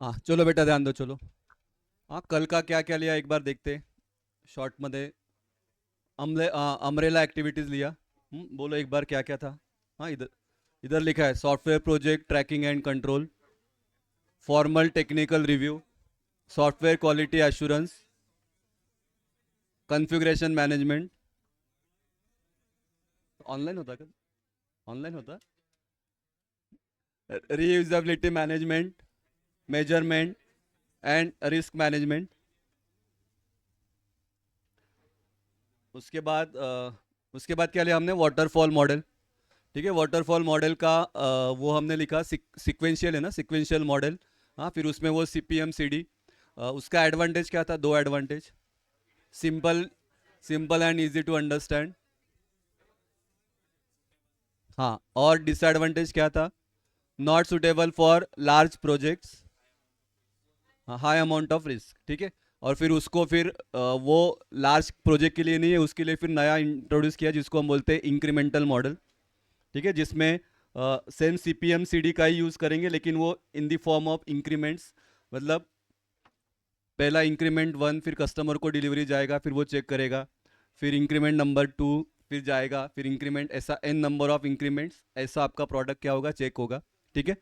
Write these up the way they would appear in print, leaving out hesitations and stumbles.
हाँ चलो बेटा ध्यान दो चलो। हाँ कल का क्या क्या लिया एक बार देखते शॉर्ट मध्ये। अमरेला एक्टिविटीज लिया। बोलो एक बार क्या क्या था। हाँ इधर इधर लिखा है software project tracking and control, formal technical review, software quality assurance, configuration management. Online होता क्या? ऑनलाइन होता। Reusability management, measurement and risk management. उसके बाद क्या लिया हमने? Waterfall model. ठीक है, वाटरफॉल मॉडल का वो हमने लिखा सिक्वेंशियल है ना, सिक्वेंशियल मॉडल। हाँ फिर उसमें वो CPM CD। उसका एडवांटेज क्या था? दो advantage. Simple, simple and easy to understand. हाँ और डिसएडवांटेज क्या था? Not suitable for large projects, high amount of risk. ठीक है। और फिर उसको फिर वो लार्ज प्रोजेक्ट के लिए नहीं है, उसके लिए फिर नया इंट्रोड्यूस किया जिसको हम बोलते हैं इंक्रीमेंटल मॉडल। ठीक है, जिसमें सेम CPM CD का ही यूज़ करेंगे लेकिन वो in the form of increments. मतलब पहला इंक्रीमेंट 1 फिर कस्टमर को डिलीवरी जाएगा, फिर वो चेक करेगा। फिर इंक्रीमेंट नंबर 2 फिर जाएगा, फिर इंक्रीमेंट, ऐसा n नंबर ऑफ इंक्रीमेंट्स, ऐसा आपका प्रोडक्ट क्या होगा? चेक होगा। ठीक है।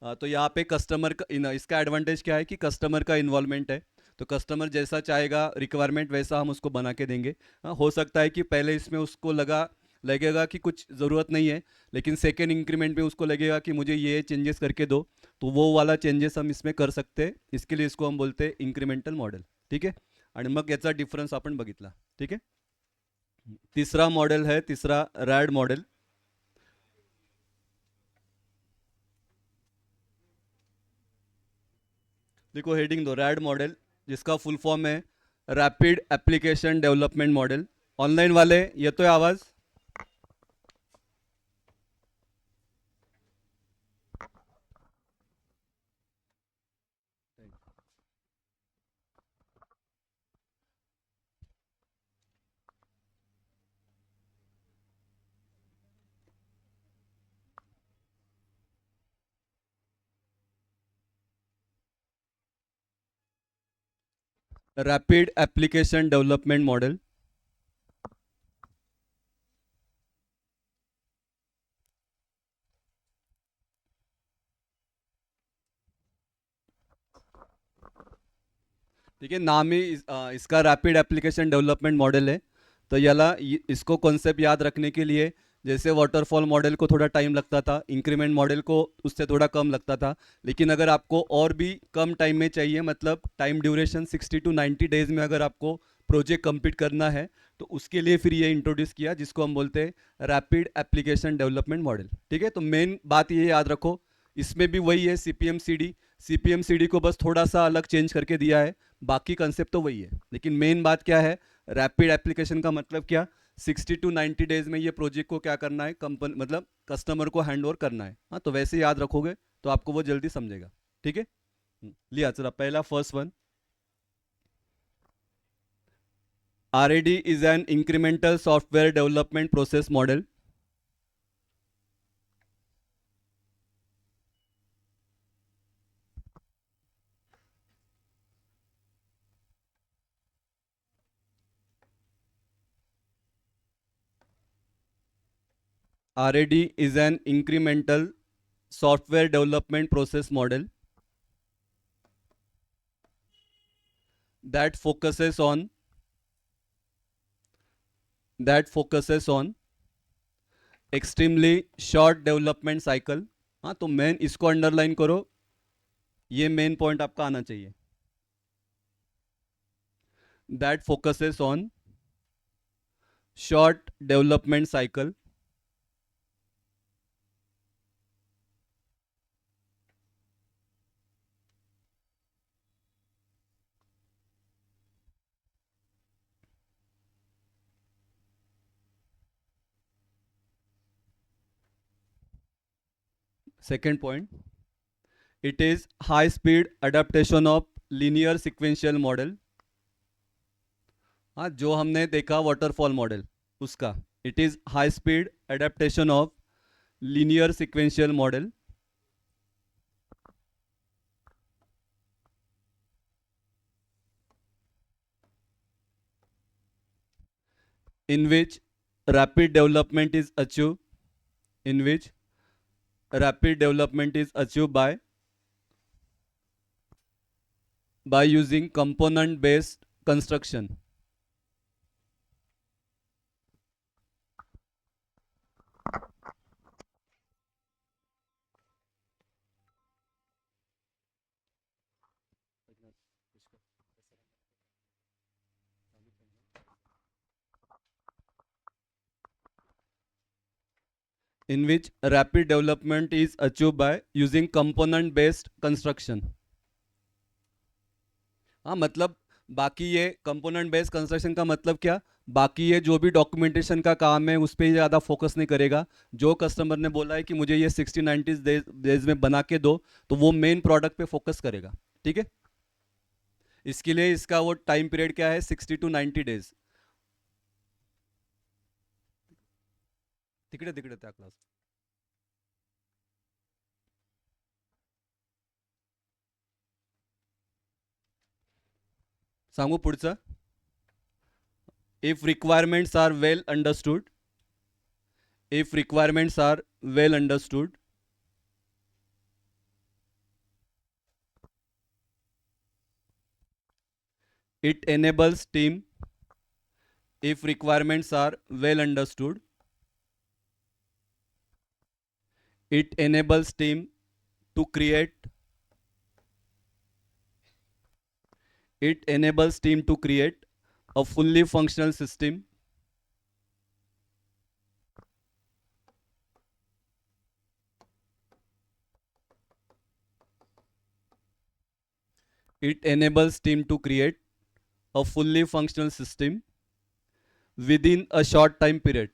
तो यहाँ पे कस्टमर का इसका एडवांटेज क्या है कि कस्टमर का इन्वॉल्वमेंट है। तो कस्टमर जैसा चाहेगा रिक्वायरमेंट वैसा हम उसको बना के देंगे। हो सकता है कि पहले इसमें उसको लगेगा कि कुछ ज़रूरत नहीं है, लेकिन सेकेंड इंक्रीमेंट में उसको लगेगा कि मुझे ये चेंजेस करके दो, तो वो वाला चेंजेस हम इसमें कर सकते हैं। इसके लिए इसको हम बोलते हैं इंक्रीमेंटल मॉडेल। ठीक आहे. आणि मग याचा डिफरन्स आपण बघितला. ठीक आहे. तीसरा मॉडेल है, तीसरा रैड मॉडेल. देखो हेडिंग दो, रैड मॉडल, जिसका फुल फॉर्म है rapid application development model. Online वाले ये तो है आवाज? Rapid application development model. ठीक है, नाम ही इसका रैपिड एप्लीकेशन डेवलपमेंट मॉडल है। तो इसको कॉन्सेप्ट याद रखने के लिए, जैसे वाटरफॉल मॉडल को थोड़ा टाइम लगता था, इंक्रीमेंट मॉडल को उससे थोड़ा कम लगता था, लेकिन अगर आपको और भी कम टाइम में चाहिए, मतलब टाइम ड्यूरेशन 60 to 90 डेज में अगर आपको प्रोजेक्ट कंप्लीट करना है, तो उसके लिए फिर ये इंट्रोड्यूस किया जिसको हम बोलते हैं रैपिड एप्लीकेशन डेवलपमेंट मॉडल। ठीक है, तो मेन बात ये याद रखो, इसमें भी वही है CPM CD को बस थोड़ा सा अलग चेंज करके दिया है, बाकी कंसेप्ट तो वही है। लेकिन मेन बात क्या है? रैपिड एप्लीकेशन का मतलब क्या? 60 to 90 डेज में ये प्रोजेक्ट को क्या करना है, कंपनी मतलब कस्टमर को हैंड ओवर करना है। हाँ तो वैसे याद रखोगे तो आपको वो जल्दी समझेगा। ठीक है। लिया चला पहला first one. RAD is an incremental software development process model. RAD is an incremental software development process model that focuses on extremely short development cycle. हाँ तो मेन इसको अंडरलाइन करो, ये मेन पॉइंट आपका आना चाहिए। That focuses on short development cycle. Second point, it is high speed adaptation of linear sequential model. हाँ जो हमने देखा वाटरफॉल मॉडल उसका, it is high speed adaptation of linear sequential model in which rapid development is achieved, in which rapid development is achieved by using component based construction. In which rapid development is achieved by using component based construction. हाँ, मतलब बाकी ये component based construction का मतलब क्या, बाकी ये जो भी डॉक्यूमेंटेशन का काम है उस पर ज़्यादा फोकस नहीं करेगा. जो कस्टमर ने बोला है कि मुझे ये 60-90 डेज में बना के दो, तो वो मेन प्रोडक्ट पे फोकस करेगा. ठीक है, इसके लिए इसका वो टाइम पीरियड क्या है, 60-90 डेज. तिकडे तिकडे त्या क्लास सांगू पुढचं. If requirements are well understood, if requirements are well understood, it enables team. If requirements are well understood, it enables team to create. It enables team to create a fully functional system. It enables team to create a fully functional system within a short time period.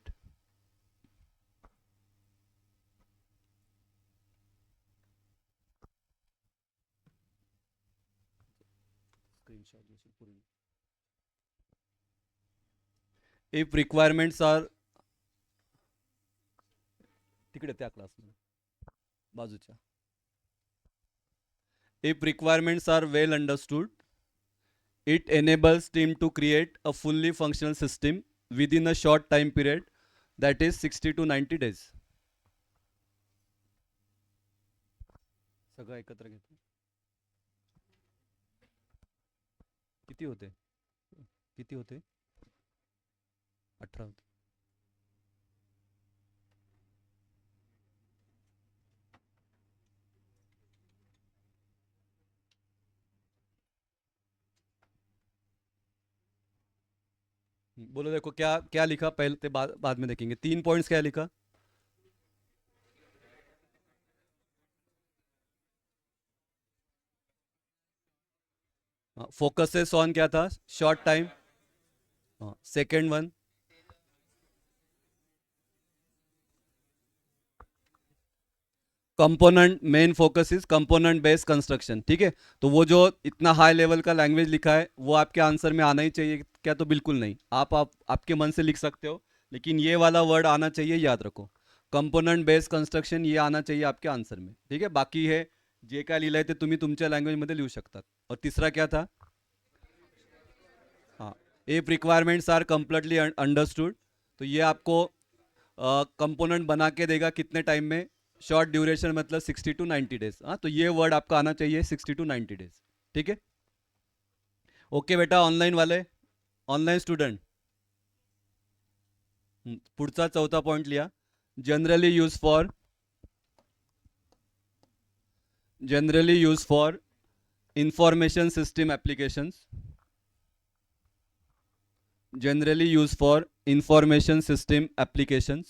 If requirements are तिकडे त्या क्लासमध्ये बाजूच्या. If requirements are well understood, it enables team to create a fully functional system within a short time period, that is 60-90 days. सगळं एकत्र घेतो. किती होते, किती होते, 18 होते. बोलो, देखो क्या क्या लिखा, पहले बाद में देखेंगे. 3 पॉइंट्स क्या लिखा. फोकसेस ऑन क्या था, short time. Second one, component, main focus is component based construction. ठीक है, तो वो जो इतना हाई लेवल का लैंग्वेज लिखा है वो आपके आंसर में आना ही चाहिए क्या, तो बिल्कुल नहीं. आप आपके मन से लिख सकते हो, लेकिन ये वाला वर्ड आना चाहिए, याद रखो. कंपोनेंट बेस्ड कंस्ट्रक्शन ये आना चाहिए आपके आंसर में. ठीक है, बाकी है जे काय लिहिलंय ते तुम्ही तुमच्या लँग्वेजमध्ये लिहू शकतात. और तीसरा क्या था, हाँ, if requirements are completely understood, तो ये आपको कंपोनेंट बना के देगा कितने टाइम में, शॉर्ट ड्यूरेशन मतलब 60-90 डेज. हाँ, तो ये वर्ड आपका आना चाहिए 60-90 डेज. ठीक है, ओके बेटा. ऑनलाइन वाले, ऑनलाइन स्टूडेंट, पुढचा चौथा पॉइंट लिया. Generally use for information system applications. Generally used for information system applications.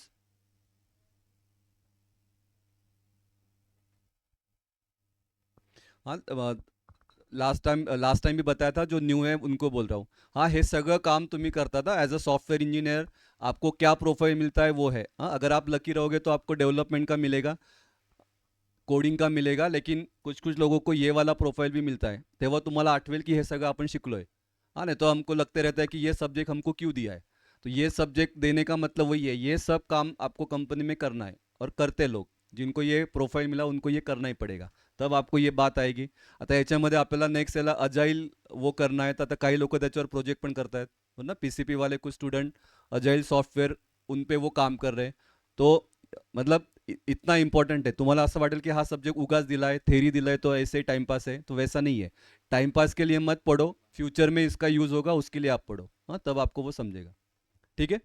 हाँ, लास्ट टाइम भी बताया था, जो न्यू है उनको बोल रहा हूँ. हाँ, हे सगळं काम तुम्ही करता था एज अ सॉफ्टवेयर इंजीनियर. आपको क्या प्रोफाइल मिलता है वो है. हाँ, अगर आप लकी रहोगे तो आपको डेवलपमेंट का मिलेगा, कोडिंग का मिलेगा, लेकिन कुछ कुछ लोगों को ये वाला प्रोफाइल भी मिलता है. तेव्हा तुम्हाला आठवेल की हे सगळं आपण शिकलोय. हाँ, नहीं तो हमको लगते रहता है कि ये सब्जेक्ट हमको क्यों दिया है. तो ये सब्जेक्ट देने का मतलब वही है, ये सब काम आपको कंपनी में करना है, और करते लोग जिनको ये प्रोफाइल मिला उनको ये करना ही पड़ेगा. तब आपको ये बात आएगी. आता याच्यामध्ये आपल्याला नेक्स्ट याला अजाईल वो करना है. तर आता काही लोक त्याच्यावर प्रोजेक्ट पण करतायत हो ना. पीसीपी वाले कुछ स्टूडेंट अजाईल सॉफ्टवेयर उन पे वो काम कर रहे हैं. तो मतलब इतना इंपॉर्टेंट है. तुम्हाला असं वाटेल की हा सब्जेक्ट उगाच दिला है, थेरी दिला है तो ऐसे टाइम पास है, तो वैसा नहीं है. टाइम पास के लिए मत पढ़ो, फ्यूचर में इसका यूज होगा उसके लिए आप पढ़ो. हाँ, तब आपको वो समझेगा. ठीक है.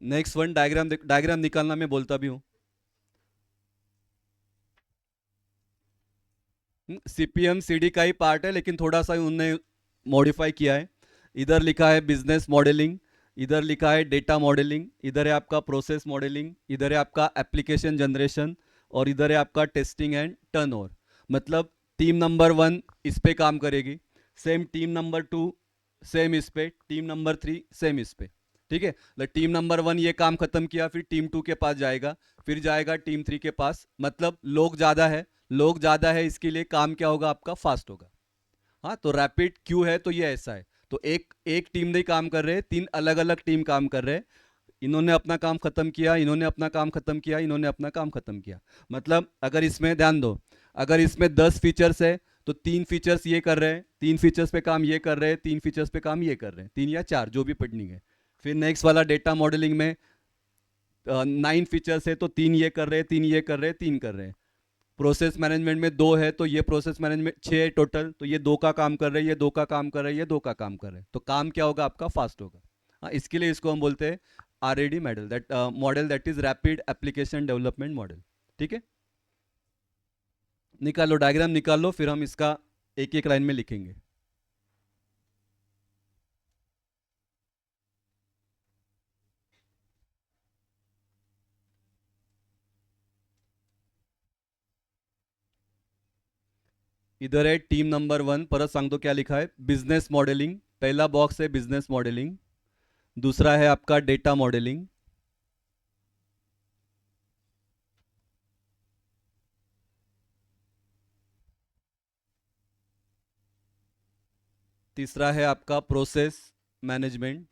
Next one diagram. डायग्राम निकालना मैं बोलता भी हूँ. सीपीएम सीडी का ही पार्ट है लेकिन थोड़ा सा उनने मॉडिफाई किया है. इधर लिखा है बिजनेस मॉडलिंग, इधर लिखा है डेटा मॉडलिंग, इधर है आपका प्रोसेस मॉडलिंग, इधर है आपका एप्लीकेशन जनरेशन, और इधर है आपका टेस्टिंग एंड टर्नओवर. मतलब टीम नंबर 1 इस पे काम करेगी, सेम टीम नंबर 2 सेम इस पे, टीम नंबर 3 सेम इस पे. ठीक है. टीम नंबर 1 ये काम खत्म किया, फिर टीम 2 के पास जाएगा, फिर जाएगा टीम 3 के पास. मतलब लोग ज़्यादा है, लोग ज़्यादा है, इसके लिए काम क्या होगा आपका, फास्ट होगा. हाँ, तो रैपिड क्यू है तो ये ऐसा है. तो एक एक टीम नहीं काम कर रहे, 3 अलग अलग टीम काम कर रहे. इन्होंने अपना काम खत्म किया, इन्होंने अपना काम खत्म किया, इन्होंने अपना काम खत्म किया. मतलब अगर इसमें ध्यान दो, अगर इसमें 10 फीचर्स है तो 3 फीचर्स ये कर रहे हैं, 3 फीचर्स पे काम ये कर रहे हैं, 3 फीचर्स पे काम ये कर रहे हैं, 3 या 4 जो भी पढ़नी है. फिर नेक्स्ट वाला डेटा मॉडलिंग में 9 फीचर्स है तो 3 ये कर रहे हैं, 3 ये कर रहे हैं, 3 कर रहे हैं. प्रोसेस मैनेजमेंट में 2 है तो ये प्रोसेस मैनेजमेंट 6 है टोटल, तो ये 2 का काम कर रहे हैं, ये 2 का काम कर रहे हैं, ये 2 का काम कर रहे हैं. तो काम क्या होगा आपका, फास्ट होगा. हाँ, इसके लिए इसको हम बोलते हैं RAD model, that is rapid application development model. ठीक है. निकालो डायग्राम निकाल लो, फिर हम इसका एक एक लाइन में लिखेंगे. इधर है टीम नंबर 1, परत सांगतो क्या लिखा है, बिजनेस मॉडलिंग. पहला बॉक्स है बिजनेस मॉडलिंग, दूसरा है आपका डेटा मॉडलिंग, तीसरा है आपका प्रोसेस मैनेजमेंट,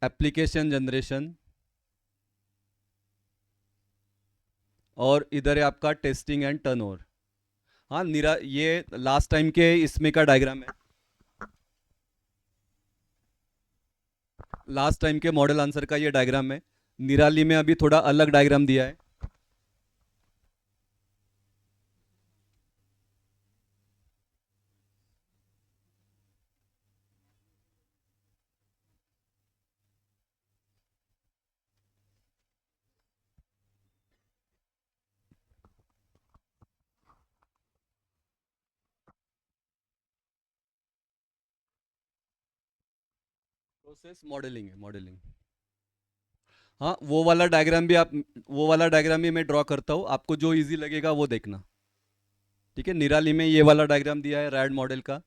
एप्लीकेशन जनरेशन, और इधर है आपका टेस्टिंग एंड टर्नओवर. हाँ निरा, ये लास्ट टाइम के इसमें का डायग्राम है, लास्ट टाइम के मॉडल आंसर का ये डायग्राम है. निराली में अभी थोड़ा अलग डायग्राम दिया है. प्रोसेस मॉडलिंग है, मॉडलिंग. हाँ, वो वाला डायग्राम भी मैं ड्रॉ करता हूँ, आपको जो इजी लगेगा वो देखना. ठीक है. निराली में ये वाला डायग्राम दिया है रैड मॉडल का.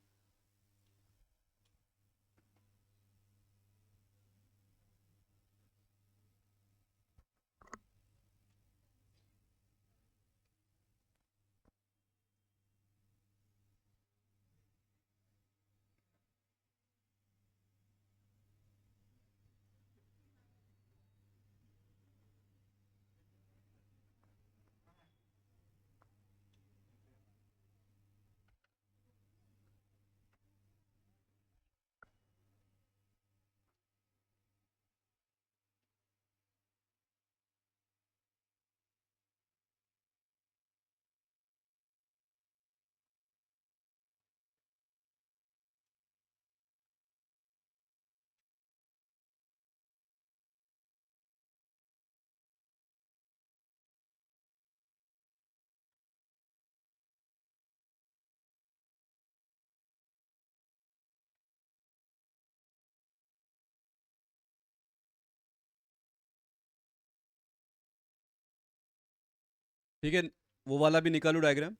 ठीक है. वो वाला भी निकालू डायग्राम.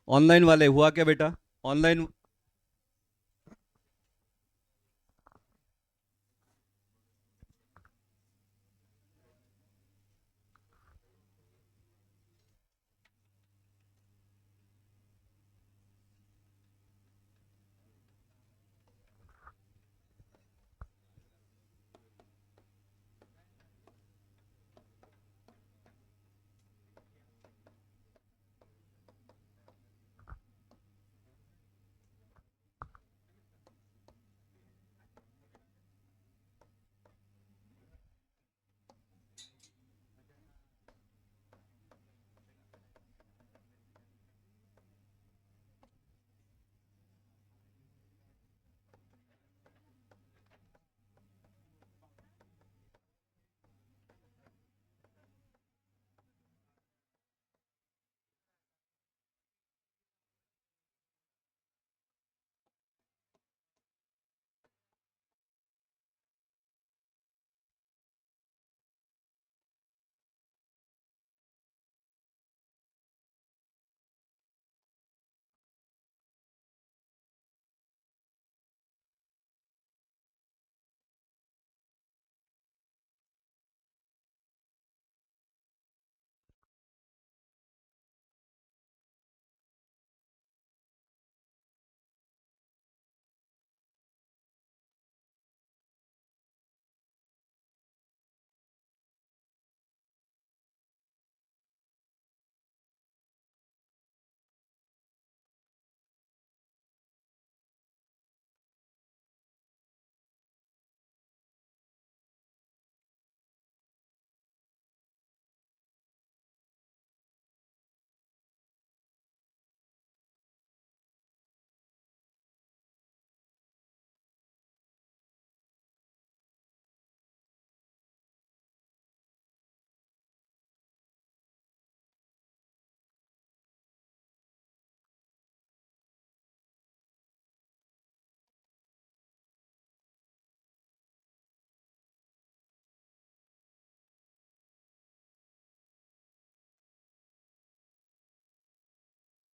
ऑनलाइन वाले हुआ क्या बेटा, ऑनलाइन.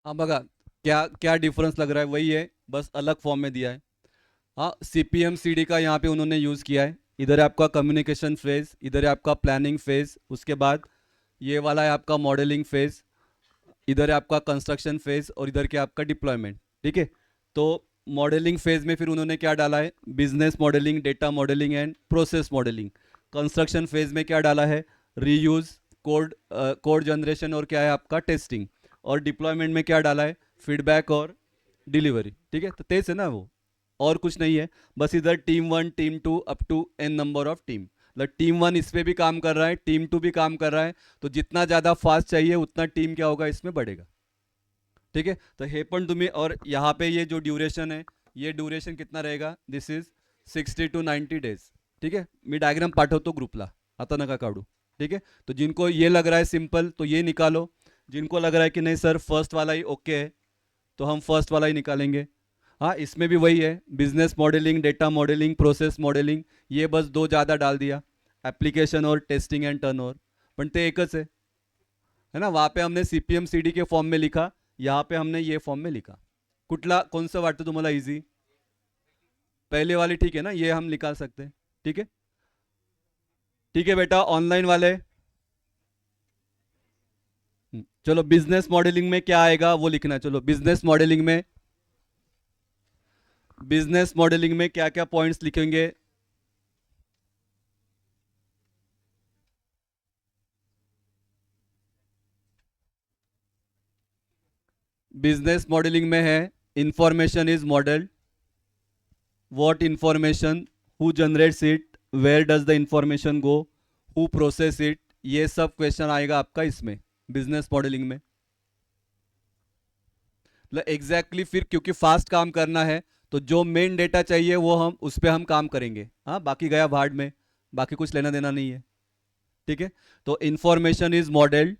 हाँ बघा, क्या क्या डिफरेंस लग रहा है, वही है, बस अलग फॉर्म में दिया है। हाँ, CPM CD का यहाँ पे उन्होंने यूज़ किया है। इधर है आपका कम्युनिकेशन फेज, इधर है आपका प्लानिंग फेज, उसके बाद ये वाला है आपका मॉडलिंग फेज, इधर है आपका कंस्ट्रक्शन फेज, और इधर क्या आपका डिप्लॉयमेंट। ठीक है, तो मॉडलिंग फेज में फिर उन्होंने क्या डाला है, business modelling, data modelling and process modelling. Construction phase में क्या डाला है, रीयूज, कोड कोड जनरेशन, और क्या है आपका टेस्टिंग। और डिप्लॉयमेंट में क्या डाला है, फीडबैक और डिलीवरी। ठीक है, तो तेज है ना वो, और कुछ नहीं है। बस इधर team 1 team 2 up to n number of team, मतलब टीम 1 इस पे भी काम कर रहा है, टीम 2 भी काम कर रहा है, तो जितना ज़्यादा फास्ट चाहिए उतना टीम क्या होगा इसमें बढ़ेगा। ठीक है, तो हे पण तुम्ही, और यहाँ पे ये जो ड्यूरेशन है, ये ड्यूरेशन कितना रहेगा, दिस इज 60 to 90 days। ठीक है, मी डायग्राम पाठवतो ग्रुपला, आता नका काढू। ठीक है, तो जिनको ये लग रहा है सिंपल तो ये निकालो, जिनको लग रहा है कि नहीं सर फर्स्ट वाला ही ओके है तो हम फर्स्ट वाला ही निकालेंगे। हाँ, इसमें भी वही है, business modelling, data modelling, process modelling, ये बस दो ज़्यादा डाल दिया, एप्लीकेशन और टेस्टिंग एंड टर्नओव्हर, पण ते एकच है ना। वहाँ पे हमने CPM CD के फॉर्म में लिखा, यहाँ पे हमने ये फॉर्म में लिखा। कुठला कौन सा वाटतं तुम्हाला इजी, पहले वाली ठीक है ना, ये हम निकाल सकते हैं। ठीक है, ठीक है बेटा, ऑनलाइन वाले चलो बिजनेस मॉडलिंग में क्या आएगा वो लिखना है। चलो बिजनेस मॉडलिंग में क्या क्या पॉइंट्स लिखेंगे। बिजनेस मॉडलिंग में है, information is modelled, what information, who generates it, where does the information go, who process it, ये सब क्वेश्चन आएगा आपका इसमें बिजनेस मॉडलिंग में। मतलब एग्जैक्टली फिर क्योंकि फास्ट काम करना है तो जो मेन डेटा चाहिए वो हम उस पर हम काम करेंगे। हाँ, बाकी गया भाड़ में, बाकी कुछ लेना देना नहीं है। ठीक है, तो information is modelled,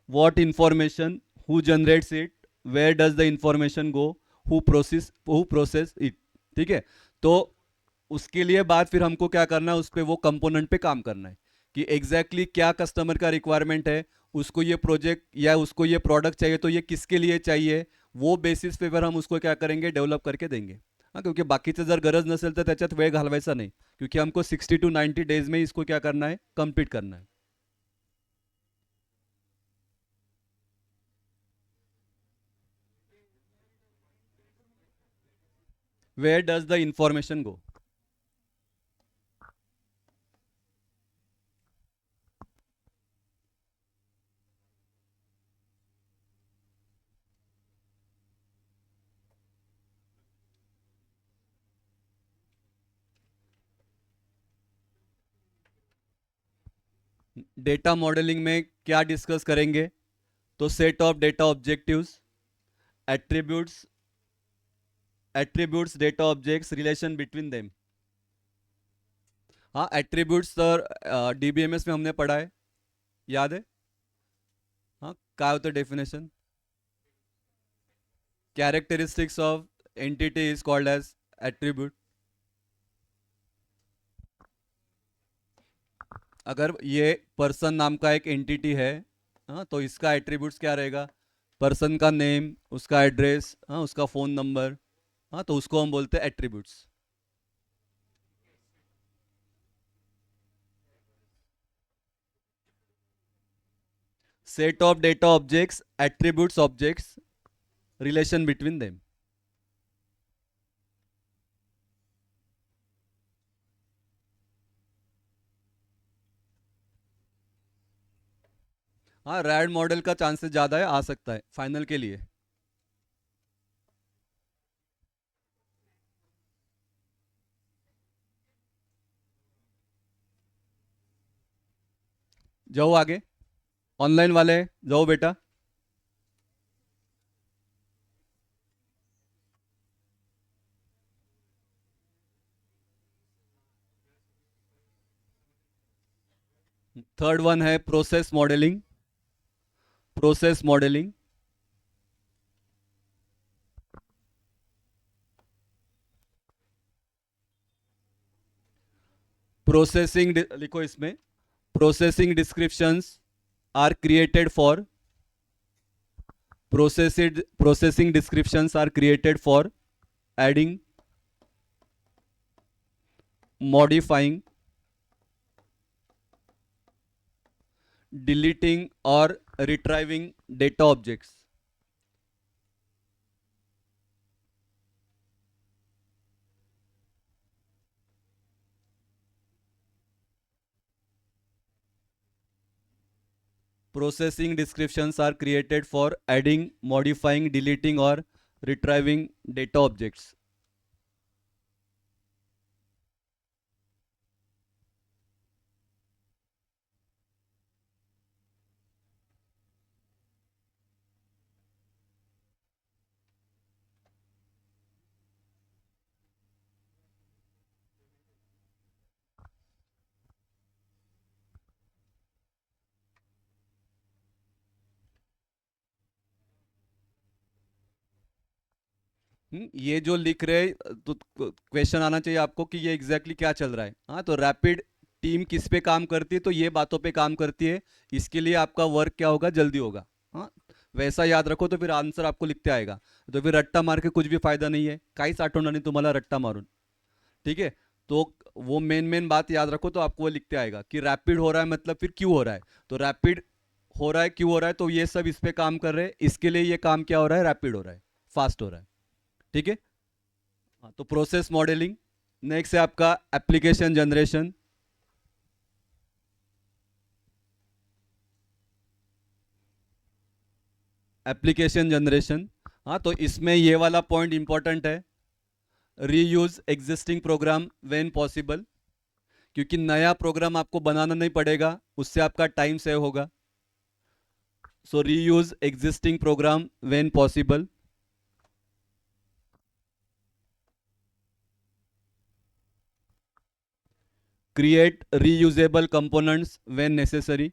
what information, who generates it, where does the information go, who process it. ठीक है, तो उसके लिए बाद फिर हमको क्या करना है, उस पर वो कंपोनेंट पे काम करना है कि एग्जैक्टली exactly क्या कस्टमर का रिक्वायरमेंट है, उसको ये प्रोजेक्ट या उसको ये प्रोडक्ट चाहिए तो ये किसके लिए चाहिए, वो बेसिस पे फिर हम उसको क्या करेंगे, डेव्हलप करके देंगे। हाँ, क्योंकि बाकीचं जर गरज नसेल तर त्याच्यात वेळ घालवायचा नहीं, क्योंकि हमको 60 to 90 days में इसको क्या करना है, कंप्लीट करना है। Where does the information go. Data modelling में क्या डिस्कस करेंगे, तो set of data objectives, attributes, data objects, relation between them. हाँ, एट्रीब्यूट्स सर DBMS में हमने पढ़ा है, याद है। हाँ, क्या होतं definition, characteristics of entity is called as attribute. अगर ये पर्सन नाम का एक एंटिटी है, हाँ, तो इसका एट्रीब्यूट्स क्या रहेगा, पर्सन का नेम, उसका एड्रेस, हाँ, उसका फ़ोन नंबर। हाँ, तो उसको हम बोलते हैं attributes. Set of data objects, attributes objects, relation between them. हाँ, रैड मॉडल का चांसेस ज़्यादा है, आ सकता है फाइनल के लिए। जाओ आगे, ऑनलाइन वाले जाओ बेटा। थर्ड वन है process modelling. Process modelling, processing लिखो इसमें, processing descriptions are created for Processing descriptions are created for adding, modifying, deleting or retrieving data objects. Processing descriptions are created for adding, modifying, deleting or retrieving data objects. ये जो लिख रहे हैं, तो question आना चाहिए आपको कि ये एग्जैक्टली क्या चल रहा है। हाँ, तो रैपिड टीम किस पे काम करती है, तो ये बातों पे काम करती है। इसके लिए आपका वर्क क्या होगा, जल्दी होगा। हाँ, वैसा याद रखो तो फिर आंसर आपको लिखते आएगा। तो फिर रट्टा मार के कुछ भी फायदा नहीं है, काहीच आठवणार नाही तुम्हाला रट्टा मारून। ठीक है, तो वो मेन मेन बात याद रखो तो आपको वो लिखते आएगा कि रैपिड हो रहा है मतलब फिर क्यों हो रहा है। तो रैपिड हो रहा है, क्यों हो रहा है, तो ये सब इस पे काम कर रहे हैं। इसके लिए ये काम क्या हो रहा है, रैपिड हो रहा है, फास्ट हो रहा है। ठीक है, हाँ, तो प्रोसेस मॉडलिंग। नेक्स्ट है आपका एप्लीकेशन जनरेशन। एप्लीकेशन जनरेशन, हाँ, तो इसमें ये वाला पॉइंट इंपॉर्टेंट है, reuse existing program when possible. क्योंकि नया प्रोग्राम आपको बनाना नहीं पड़ेगा, उससे आपका टाइम सेव होगा। So reuse existing program when possible. Create reusable components when necessary.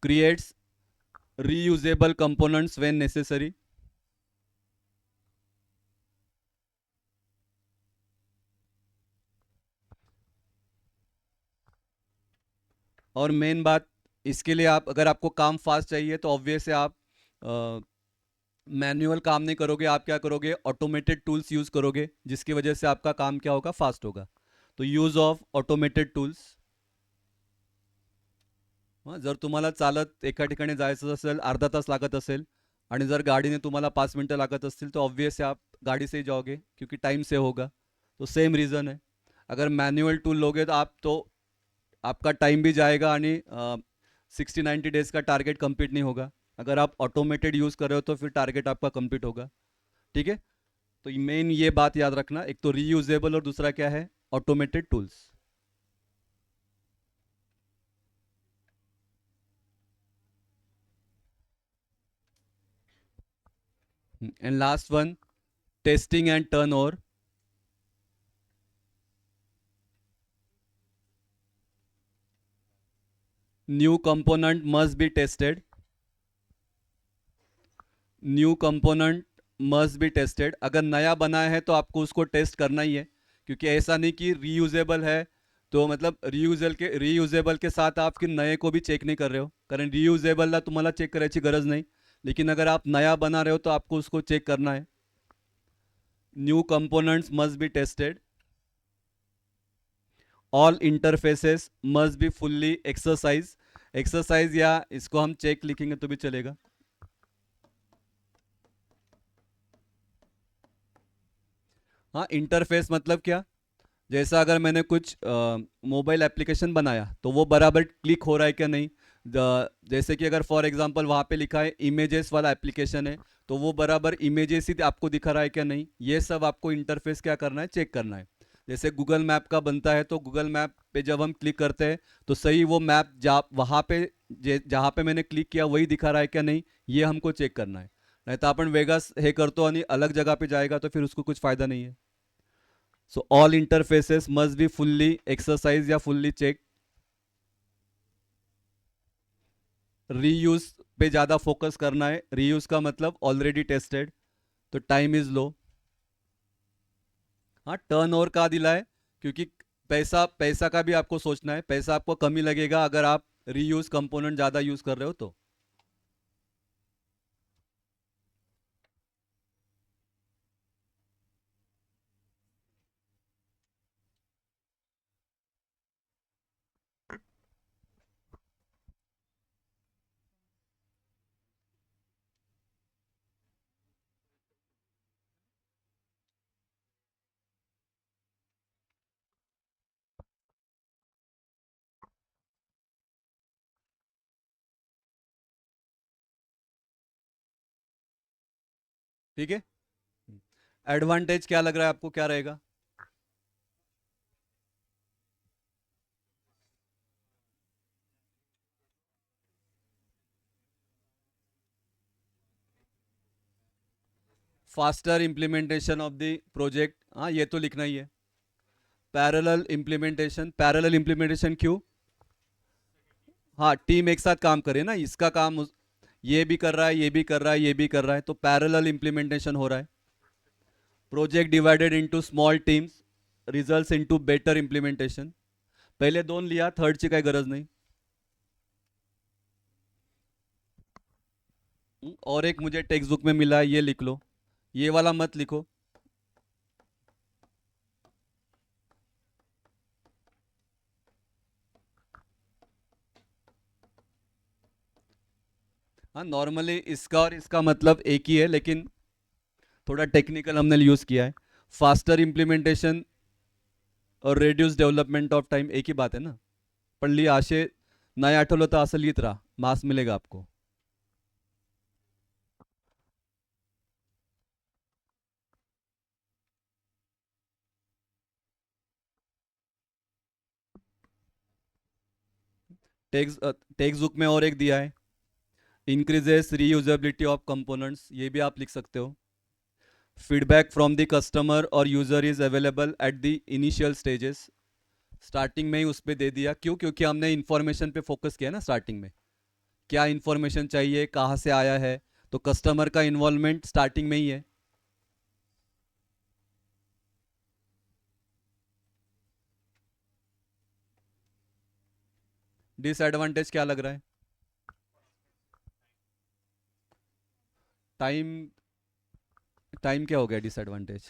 Creates reusable components when necessary. और मेन बात, इसके लिए आप, अगर आपको काम फास्ट चाहिए तो ऑब्वियस है, आप मैन्युअल काम नहीं करोगे, आप क्या करोगे, ऑटोमेटेड टूल्स यूज करोगे, जिसकी वजह से आपका काम क्या होगा, फास्ट होगा। तो यूज ऑफ ऑटोमेटेड टूल्स। जर तुम्हाला चालत एका ठिकाणी जायचं असेल, अर्धा तास लागत असेल, आणि जर गाडीने तुम्हाला 5 मिनटं लागत असतील, तो ऑब्वियस है आप गाड़ी से ही जाओगे, क्योंकि टाइम से होगा। तो सेम रीज़न है। अगर मैनुअल टूल लोगे तो आपका टाइम भी जाएगा, आणि 60-90 डेज का टारगेट कंप्लीट नहीं होगा। अगर आप ऑटोमेटेड यूज़ कर रहे हो तो फिर टारगेट आपका कंप्लीट होगा। ठीक है, तो मेन ये बात याद रखना, एक तो रीयूजेबल और दूसरा क्या है, automated tools. And last one, testing and turn over. New component must be tested. New component must be tested. अगर नया बना है तो आपको उसको टेस्ट करना ही है, क्योंकि ऐसा नहीं कि रीयूजेबल है तो मतलब रीयूजेबल के साथ आप फिर नए को भी चेक नहीं कर रहे हो, कारण रियूजेबलला तुम्हाला चेक करायची गरज नहीं। लेकिन अगर आप नया बना रहे हो तो आपको उसको चेक करना है। New components must be tested. All interfaces must be fully exercise. Exercise या इसको हम चेक लिखेंगे तो भी चलेगा। हाँ, इंटरफेस मतलब क्या, जैसा अगर मैंने कुछ मोबाइल एप्लीकेशन बनाया तो वो बराबर क्लिक हो रहा है क्या नहीं। जैसे कि अगर फॉर एग्जांपल वहाँ पे लिखा है इमेजेस वाला एप्लीकेशन है, तो वो बराबर इमेजेस ही आपको दिखा रहा है क्या नहीं, ये सब आपको इंटरफेस क्या करना है, चेक करना है। जैसे गूगल मैप का बनता है, तो गूगल मैप पे जब हम क्लिक करते हैं तो सही वो मैप वहाँ पे जहाँ पे मैंने क्लिक किया वही दिखा रहा है क्या नहीं, ये हमको चेक करना है। नहीं तो आपण वेगळाच हे करतो आणि अलग जगह पे जाएगा तो फिर उसको कुछ फ़ायदा नहीं है। So all interfaces must be fully exercise या फुल्ली चेक। रीयूज पे ज़्यादा फोकस करना है। रीयूज का मतलब ऑलरेडी टेस्टेड, तो टाइम इज लो। हाँ, टर्न ओवर का दिला है, क्योंकि पैसा पैसा का भी आपको सोचना है, पैसा आपको कमी लगेगा अगर आप रीयूज कंपोनेंट ज़्यादा यूज़ कर रहे हो तो। ठीक है। एडवांटेज क्या लग रहा है आपको, क्या रहेगा? Faster implementation of the project, हाँ ये तो लिखना ही है। पैरेलल इम्प्लीमेंटेशन, पैरेलल इम्प्लीमेंटेशन क्यों? हाँ, टीम एक साथ काम करे ना, इसका काम ये भी कर रहा है, ये भी कर रहा है, ये भी कर रहा है, तो पैरेलल इम्प्लीमेंटेशन हो रहा है। Project divided into small teams results into better implementation. पहले दोन लिया, थर्डची काही गरज नाही। और एक मुझे टेक्स्ट बुक में मिला है, ये लिख लो, ये वाला मत लिखो। हाँ, नॉर्मली इसका और इसका मतलब एक ही है, लेकिन थोड़ा टेक्निकल हमने यूज किया है। फास्टर इम्प्लीमेंटेशन और रेड्यूस डेव्हलपमेंट ऑफ टाइम एक ही बात है ना। पण लिहा असे, नाही आठवलं तर असं लिहित राहा, मार्क्स मिलेगा आपको। टेक्स्ट बुक में और एक दिया है, इंक्रीजेस रीयूजेबिलिटी ऑफ कंपोनेंट्स, ये भी आप लिख सकते हो। फीडबैक फ्रॉम द कस्टमर और user is available at the initial stages, starting में ही उस पर दे दिया, क्यों? क्योंकि हमने इंफॉर्मेशन पे फोकस किया ना स्टार्टिंग में, क्या इंफॉर्मेशन चाहिए, कहाँ से आया है, तो कस्टमर का इन्वॉल्वमेंट स्टार्टिंग में ही है। डिसएडवांटेज क्या लग रहा है? टाइम, टाइम क्या हो गया डिसएडवांटेज?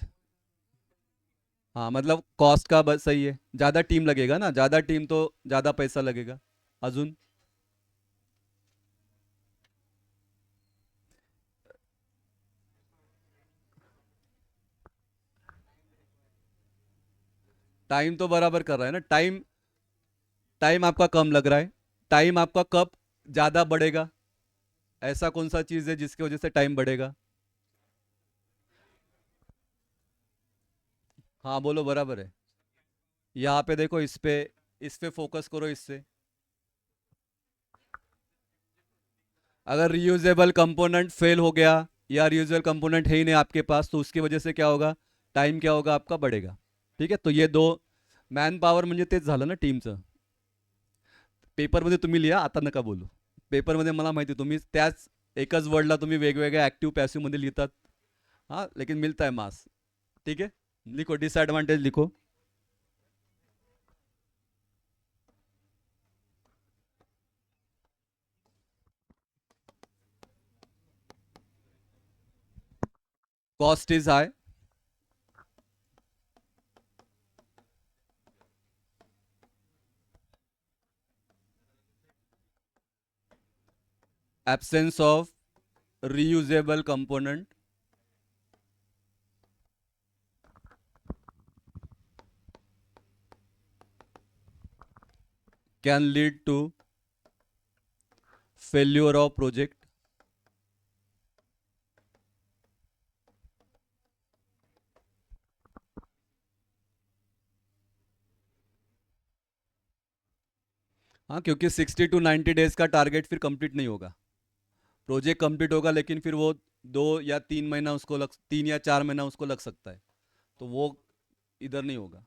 हाँ मतलब कॉस्ट का बस सही है, ज़्यादा टीम लगेगा ना, ज़्यादा टीम तो ज़्यादा पैसा लगेगा। अजून? टाइम तो बराबर कर रहा है ना, टाइम, टाइम आपका कम लग रहा है। टाइम आपका कब ज़्यादा बढ़ेगा? ऐसा कौन सा चीज़ है जिसकी वजह से टाइम बढ़ेगा? हाँ बोलो, बराबर है। यहाँ पे देखो, इस पे फोकस करो, इससे। अगर रियूजेबल कंपोनेंट फेल हो गया या रियूजेबल कंपोनेंट है ही नहीं आपके पास, तो उसकी वजह से क्या होगा? टाइम क्या होगा आपका, बढ़ेगा। ठीक है, तो ये दो, मॅन पॉवर म्हणजे तेच झालं ना टीमचं। पेपरमध्ये तुम्ही लिहा, आता नका बोलू। पेपरमध्ये मला माहिती, तुम्ही त्याच एकच वर्डला तुम्ही वेगवेगळ्या ऍक्टिव्ह पॅसिव्ह मध्ये लिहितात। हाँ लेकिन मिलता है मास। ठीक है, लिखो डिसएडवांटेज लिखो। Cost is high, absence of reusable component, can lead to failure of project। हाँ, क्योंकि 60 to 90 डेज का टारगेट फिर कंप्लीट नहीं होगा। प्रोजेक्ट कंप्लीट होगा, लेकिन फिर वो 2 या 3 महीना उसको लग, 3 या 4 महीना उसको लग सकता है, तो वो इधर नहीं होगा।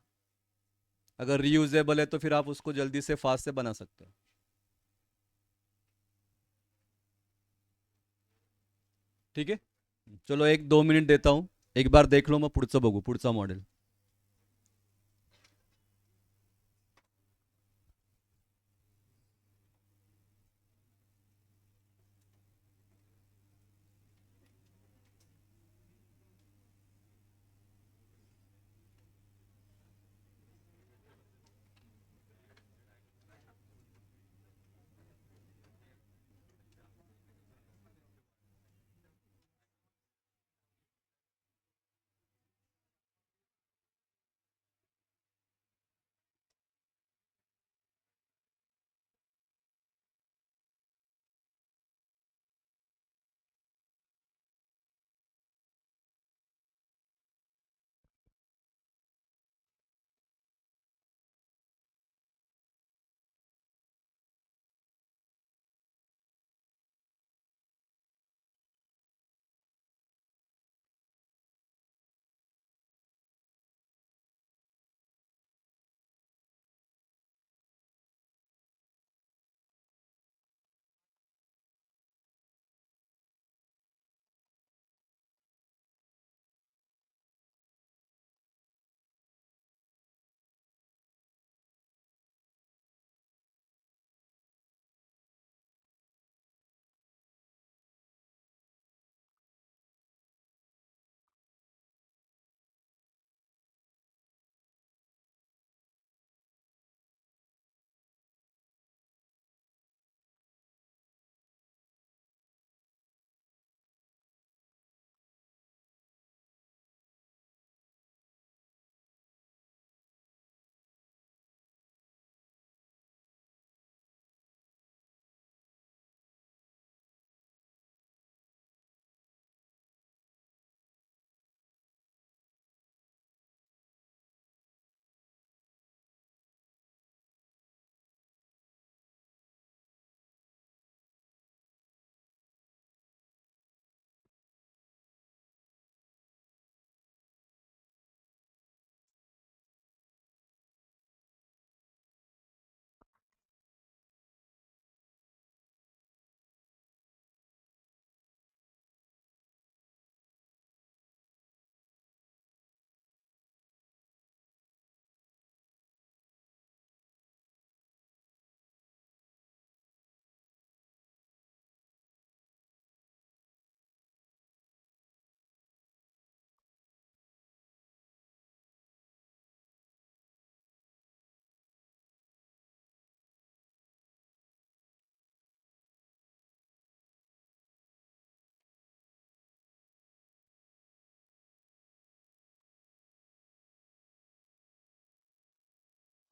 अगर रीयूजेबल है तो फिर आप उसको जल्दी से फास्ट से बना सकते हो। ठीक है, चलो 1-2 मिनिट देता हूँ, एक बार देख लो, मग पुढचं बघू, पुढचा मॉडेल।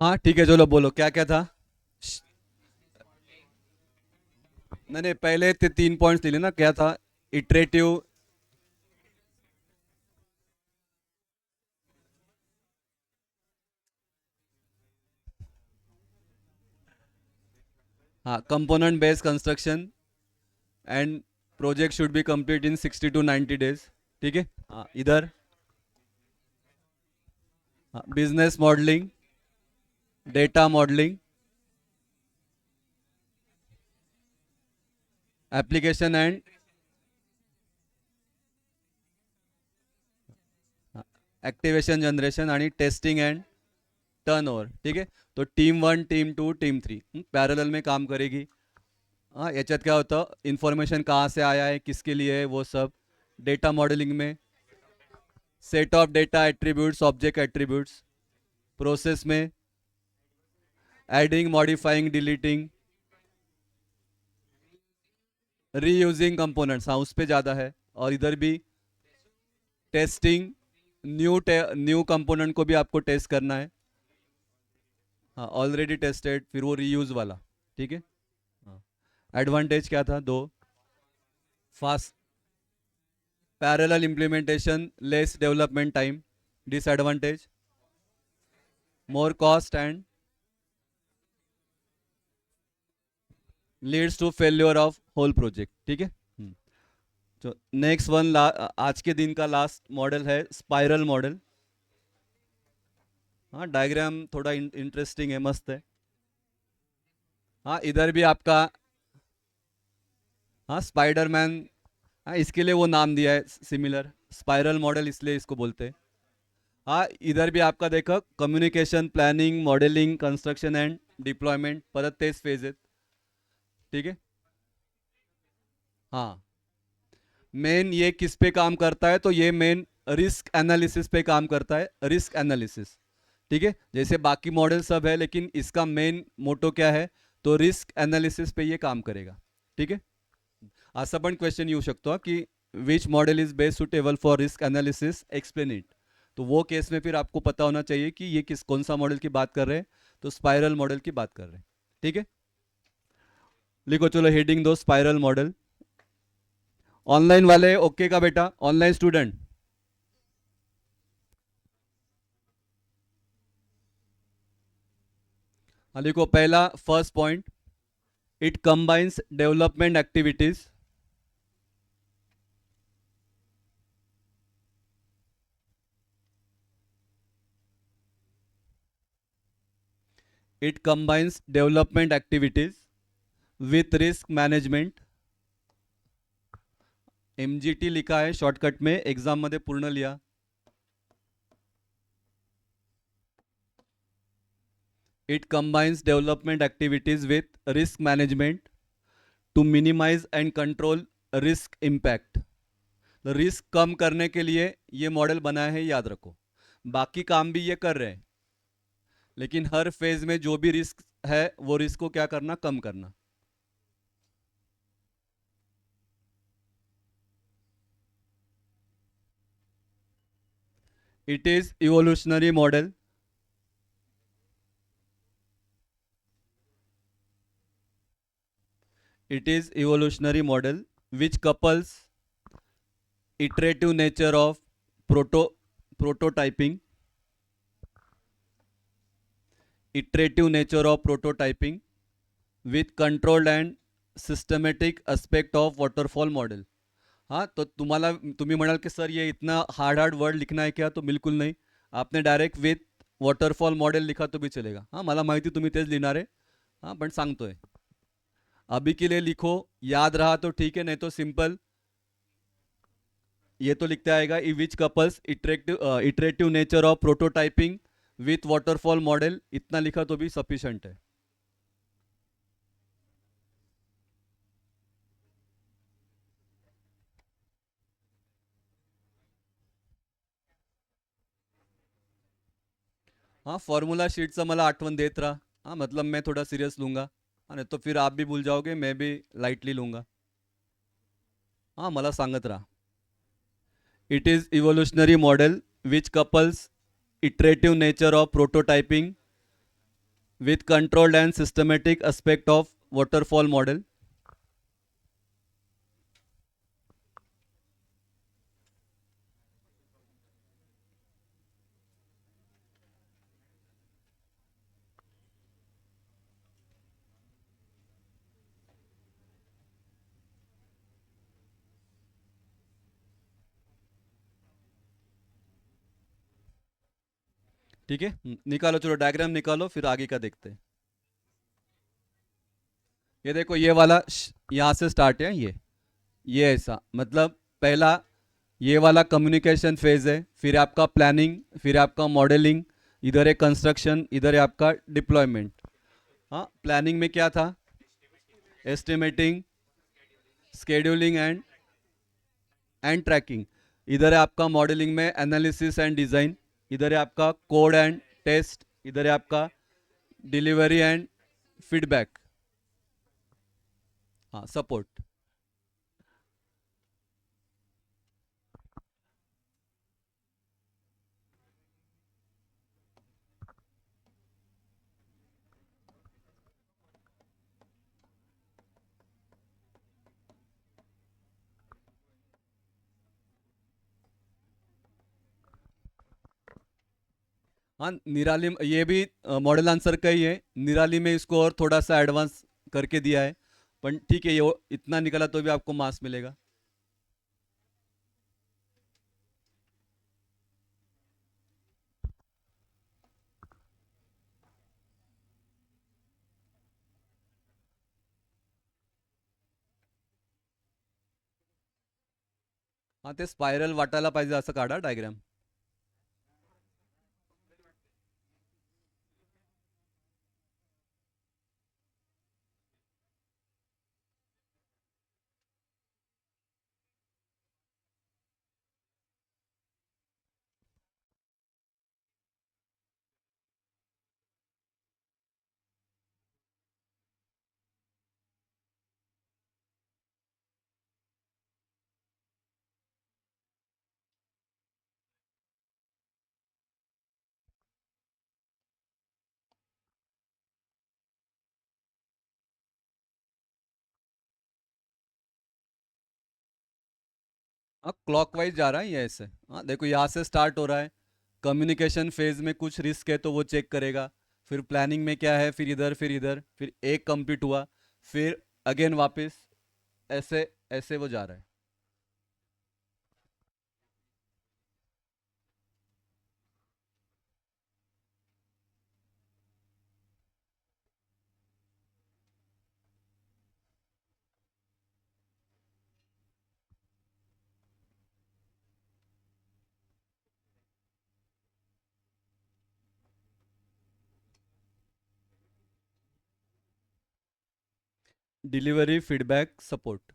हाँ ठीक है, चलो बोलो क्या क्या था। श- नहीं नहीं, पहले 3 पॉइंट्स ले लेना, क्या था। इटरेटिव। हाँ, component based construction and project should be complete in 60 to 90 days। ठीक है। हाँ इधर। Business modelling, data modelling, application and activation generation आणि टेस्टिंग एंड टर्न ओवर। ठीक है। तो टीम 1, टीम 2, टीम 3 पैरेलल में काम करेगी। हाँ, याच्यात क्या होतं, इन्फॉर्मेशन कहाँ से आया है, किसके लिए है, वो सब। डेटा मॉडलिंग में set of data attributes, object attributes. Process में adding, modifying, deleting, reusing components, हाँ उस पे ज़्यादा है। और इधर भी टेस्टिंग, न्यू कंपोनेंट को भी आपको टेस्ट करना है। हाँ, ऑलरेडी टेस्टेड, फिर वो रीयूज वाला। ठीक है। हाँ, एडवांटेज क्या था, दो। Fast parallel implementation, less development time. Disadvantage, more cost and leads to failure of whole project. ठीक है। तो नेक्स्ट वन, आज के दिन का लास्ट मॉडल है स्पाइरल मॉडल। हाँ, डायग्राम थोड़ा इंटरेस्टिंग है, मस्त है। हाँ इधर भी आपका, हाँ स्पाइडरमैन, हाँ इसके लिए वो नाम दिया है सिमिलर, स्पाइरल मॉडल इसलिए इसको बोलते हैं। हाँ इधर भी आपका देखो, communication, planning, modelling, construction and deployment, परत तेच फेज आहेत। ठीक है। हाँ, मेन ये किस पे काम करता है, तो ये मेन रिस्क एनालिसिस पे काम करता है, रिस्क एनालिसिस। ठीक है। जैसे बाकी मॉडल सब है, लेकिन इसका मेन मोटो क्या है, तो रिस्क एनालिसिस पे ये काम करेगा। ठीक है। असा पण क्वेश्चन येऊ शकतो कि which model is best suitable for risk analysis, explain it. तो वो केस में फिर आपको पता होना चाहिए कि ये कौन सा मॉडल की बात कर रहे हैं। तो स्पाइरल मॉडल की बात कर रहे हैं। ठीक है। लिखो चलो हेडिंग दो, स्पाइरल मॉडल। ऑनलाइन वाले ओके का बेटा, ऑनलाइन स्टूडेंट। हाँ लिखो, पहला first point, it combines development activities. It combines development activities with risk management. MGT लिखा है शॉर्टकट में, एग्जाम मध्ये पूर्ण लिहा। It combines development activities with risk management to minimise and control risk impact. Risk कम करने के लिए ये मॉडल बनाया है, याद रखो। बाकी काम भी ये कर रहे हैं, लेकिन हर फेज में जो भी रिस्क है, वो रिस्क को क्या करना, कम करना। It is evolutionary model. It is evolutionary model which couples iterative nature of prototyping, iterative nature of prototyping with controlled and systematic aspect of waterfall model। हाँ, तो तुम्ही म्हणाल की सर ये इतना हार्ड हार्ड वर्ड लिखना है क्या, तो बिल्कुल नहीं। आपने डायरेक्ट विथ वॉटरफॉल मॉडेल लिखा तो भी चलेगा। हाँ मला माहिती तुम्ही तेच लिहिणार आहे, हाँ पण सांगतोय। अभी के लिए लिखो, याद रहा तो ठीक है, नहीं तो सिंपल ये तो लिखते आएगा, ई which couples iterative nature of prototyping with waterfall model, इतना लिखा तो भी सफिशिएंट है। हाँ, फॉर्मूला शीट से मला आठवण देत रहा। हाँ मतलब मैं थोड़ा सीरियस लूंगा, हाँ नहीं तो फिर आप भी भूल जाओगे, मैं भी लाइटली लूंगा। हाँ मला सांगत रहा। It is evolutionary model which couples iterative nature of prototyping with controlled and systematic aspect of waterfall model. ठीक है, निकालो, चलो डायग्राम निकालो, फिर आगे का देखते हैं। ये देखो, ये वाला यहाँ से स्टार्ट है, ये ऐसा, मतलब पहला ये वाला कम्युनिकेशन फेज है, फिर आपका प्लानिंग, फिर आपका मॉडलिंग, इधर है कंस्ट्रक्शन, इधर है आपका डिप्लॉयमेंट। हाँ, प्लानिंग में क्या था? Estimating, scheduling and tracking. इधर है आपका मॉडलिंग में एनालिसिस एंड डिजाइन, इधर है आपका कोड एंड टेस्ट, इधर है आपका डिलीवरी एंड फीडबैक। हाँ, सपोर्ट। हाँ, निराली ये भी मॉडल आंसर का ही है, निराली में इसको और थोड़ा सा एडवांस करके दिया है, पर ठीक है, ये इतना निकला तो भी आपको मार्क्स मिलेगा। हाँ, ते स्पायरल वाटायला पाहिजे असं काढा डायग्राम। हाँ, क्लॉकवाइज जा रहा है ये ऐसे। हाँ देखो, यहाँ से स्टार्ट हो रहा है, कम्युनिकेशन फेज में कुछ रिस्क है तो वो चेक करेगा, फिर प्लानिंग में क्या है, फिर इधर, फिर इधर, फिर एक कंप्लीट हुआ, फिर अगेन वापस, ऐसे ऐसे वो जा रहा है। Delivery, feedback, support.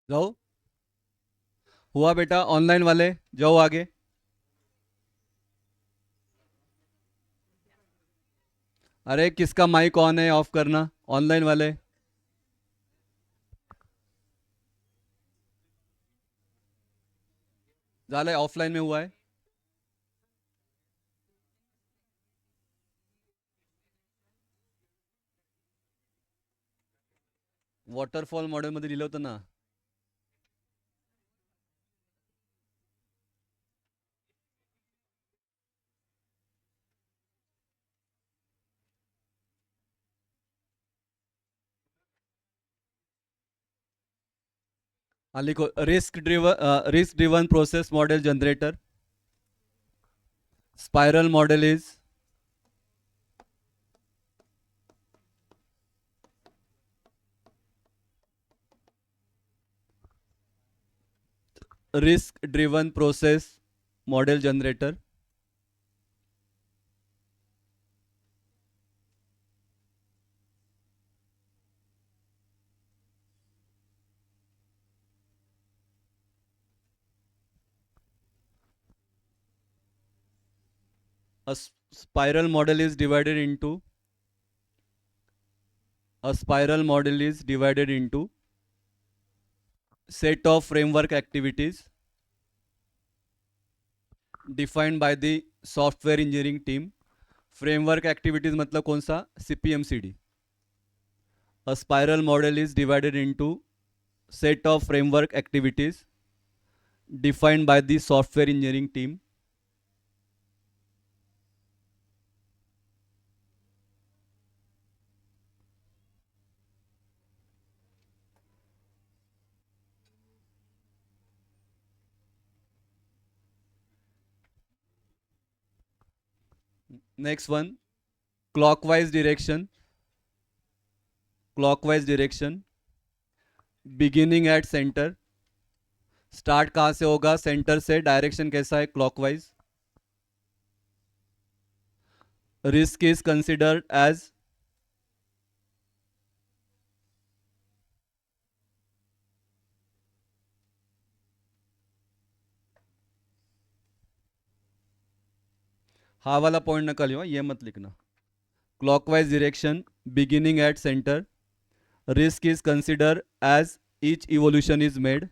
जाओ, हुआ बेटा, ऑनलाइन वाले जाओ आगे। अरे किसका माइक ऑन है, ऑफ करना, ऑनलाइन वाले। झालंय, ऑफलाइन में हुआ है। वॉटरफॉल मॉडेल मध्ये लिहिलं होतं ना। हाँ लिखो, risk driven process model generator. Spiral model is risk driven process model generator. Spiral model is divided into a spiral model is divided into set of framework activities defined by the software engineering team. Framework activities मतलब कौन सा? CPMCD. A spiral model is divided into set of framework activities defined by the software engineering team. Next one, clockwise direction. Clockwise direction. Beginning at center. Start कहाँ से होगा? Centre से. Direction कैसा है? Clockwise. Risk is considered as हा वाला point नकल लियो, ये मत लिखना. Clockwise direction beginning at centre. Risk is consider as each evolution is made.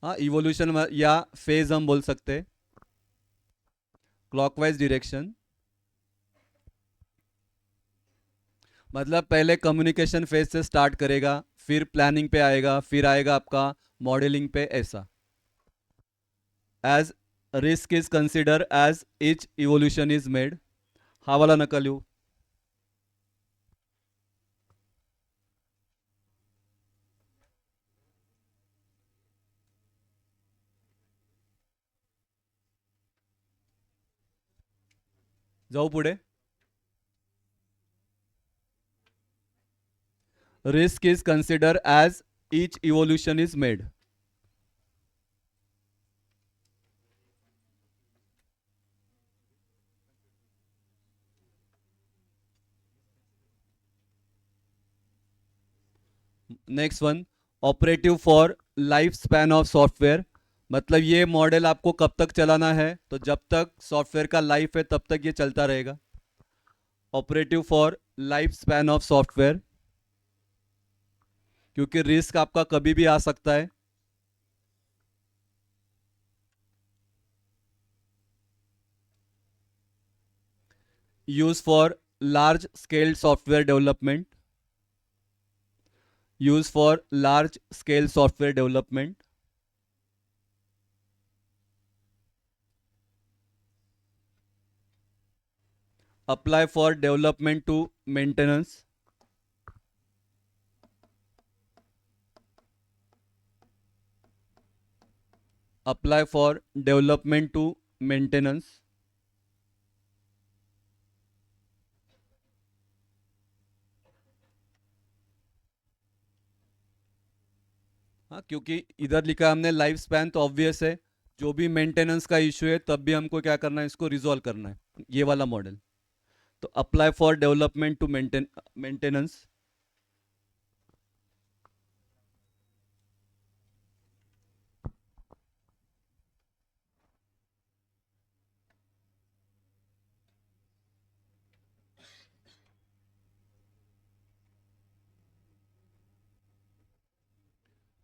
हाँ, इवोल्यूशन या फेज हम बोल सकते. क्लॉकवाइज डायरेक्शन मतलब पहले कम्युनिकेशन फेज से स्टार्ट करेगा, फिर प्लानिंग पे आएगा, फिर आएगा आपका मॉडलिंग पे. ऐसा. As risk is consider as each evolution is made. हा वाला नकल यू. जाऊ पुढे. Risk is consider as each evolution is made. Next one, operative for life span of software. मतलब ये मॉडल आपको कब तक चलाना है? तो जब तक सॉफ्टवेयर का लाइफ है तब तक ये चलता रहेगा. Operative for life span of software, क्योंकि रिस्क आपका कभी भी आ सकता है. Use for large scale software development. Use for large scale software development. Apply for development to maintenance. Apply for development to maintenance. हाँ, क्योंकि इधर लिखा है हमने लाइफ स्पैन, तो ऑब्वियस है जो भी मेंटेनेंस का इश्यू है तब भी हमको क्या करना है? इसको रिजॉल्व करना है, ये वाला मॉडल. तो apply for development to maintenance.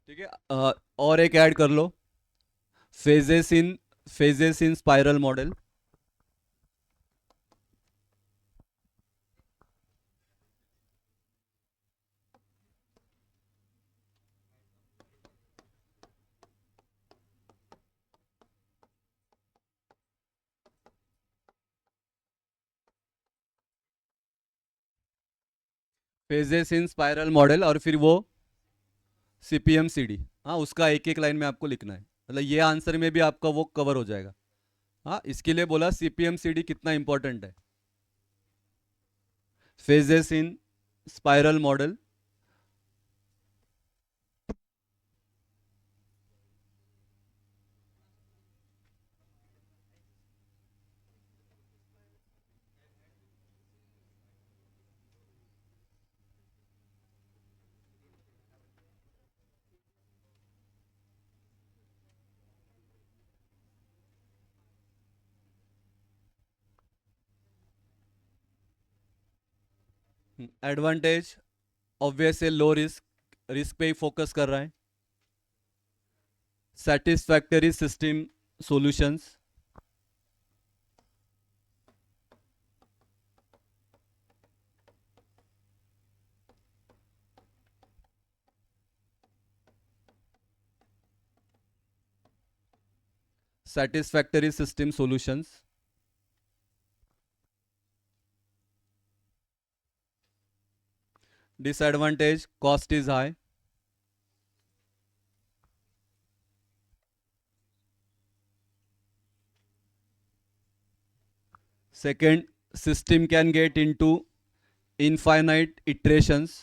ठीक है. और एक ऐड कर लो, phases in spiral model. Phases in spiral model और फिर वो CPM CD. हाँ, उसका एक एक लाइन में आपको लिखना है, मतलब ये आंसर में भी आपका वो कवर हो जाएगा। हाँ, इसके लिए बोला CPM CD कितना इंपॉर्टेंट है। Phases in spiral model. Advantage obvious है, लो रिस्क, रिस्क पे ही फोकस कर रहा है। Satisfactory system solutions. Satisfactory system solutions. Disadvantage cost is high. Second, system can get into infinite iterations.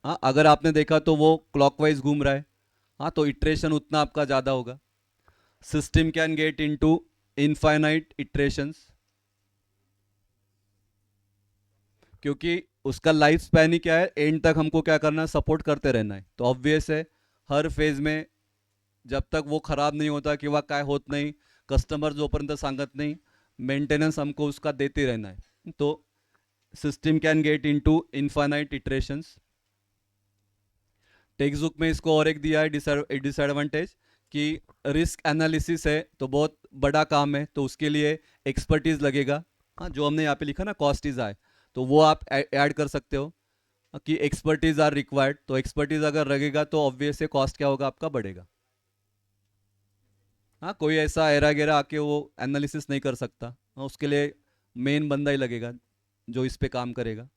हाँ, अगर आपने देखा तो वो क्लॉकवाइज घूम रहा है। हाँ, तो इटरेशन उतना आपका ज़्यादा होगा। System can get into infinite iterations, क्योंकि उसका लाइफ स्पैन ही क्या है, एंड तक हमको क्या करना है, सपोर्ट करते रहना है। तो ऑब्वियस है, हर फेज में जब तक वो खराब नहीं होता किंवा काय होत नाही, कस्टमर जोपर्यंत सांगत नाही, मेंटेनेंस हमको उसका देते रहना है। तो system can get into infinite iterations. Text book में इसको और एक दिया है डिसएडवांटेज, कि रिस्क एनालिसिस है तो बहुत बड़ा काम है, तो उसके लिए एक्सपर्टीज लगेगा। हाँ, जो हमने यहाँ पे लिखा ना, कॉस्ट इज आए, तो वो आप ऐड कर सकते हो कि एक्सपर्टीज आर रिक्वायर्ड। तो एक्सपर्टीज अगर लगेगा तो ऑब्वियस है कॉस्ट क्या होगा, आपका बढ़ेगा। हाँ, कोई ऐसा एरा गेरा आके वो एनालिसिस नहीं कर सकता। हाँ, उसके लिए मेन बंदा ही लगेगा जो इस पे काम करेगा।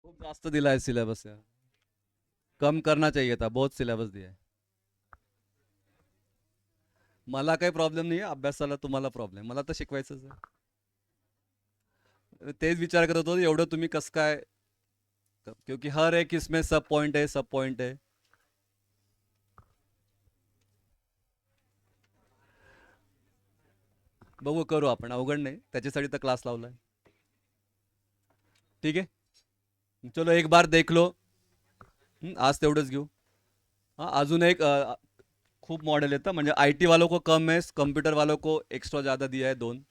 खूप जास्त दिला आहे सिलेबस यार, कम करना चाहिए था, बहुत सिलेबस दिया है। मला काही प्रॉब्लेम नाही आहे अभ्यासाला, तुम्हाला प्रॉब्लेम, मला तर शिकवायचंच आहे। तेच विचार करत होतो एवढं तुम्ही कसं काय, क्योंकि हर एक इसमें सब पॉइंट है, सब पॉइंट है। बघू, करू आपण, अवघड नाही, त्याच्यासाठी तर क्लास लावलाय। ठीक आहे, चलो एक बार देख लो। आज तेवढंच घेऊ। हाँ, अजून एक खूप मॉडेल येतं, म्हणजे IT वालों को कम है, कंप्यूटर वालों को एक्स्ट्रा ज़्यादा दिया है, दोन।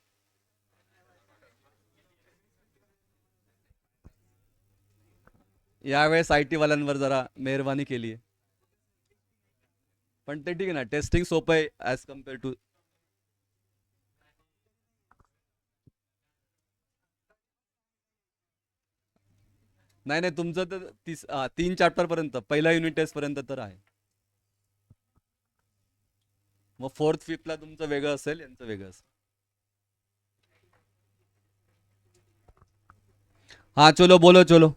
यावेळेस IT वाल्यांवर जरा मेहरबानी केली आहे। पण ते ठीक आहे ना, टेस्टिंग सोपं आहे ॲज कम्पेअर टू। नाही नाही, तुमचं तर 3 चॅप्टर पर्यंत, पहिला युनिट टेस्ट पर्यंत तर आहे। मग फोर्थ फिफ्थला तुमचं वेगळं असेल, यांचं वेगळं असेल. हाँ चलो बोलो चलो.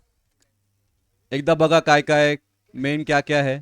एकदा बघा काय काय मेन क्या क्या है.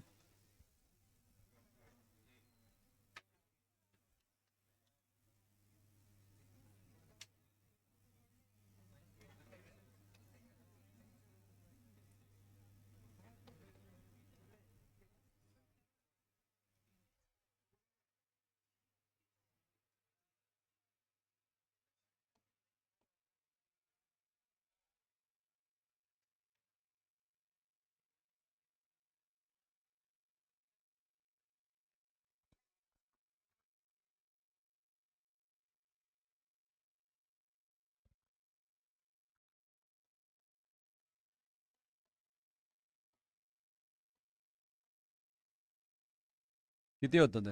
किती होतं ते?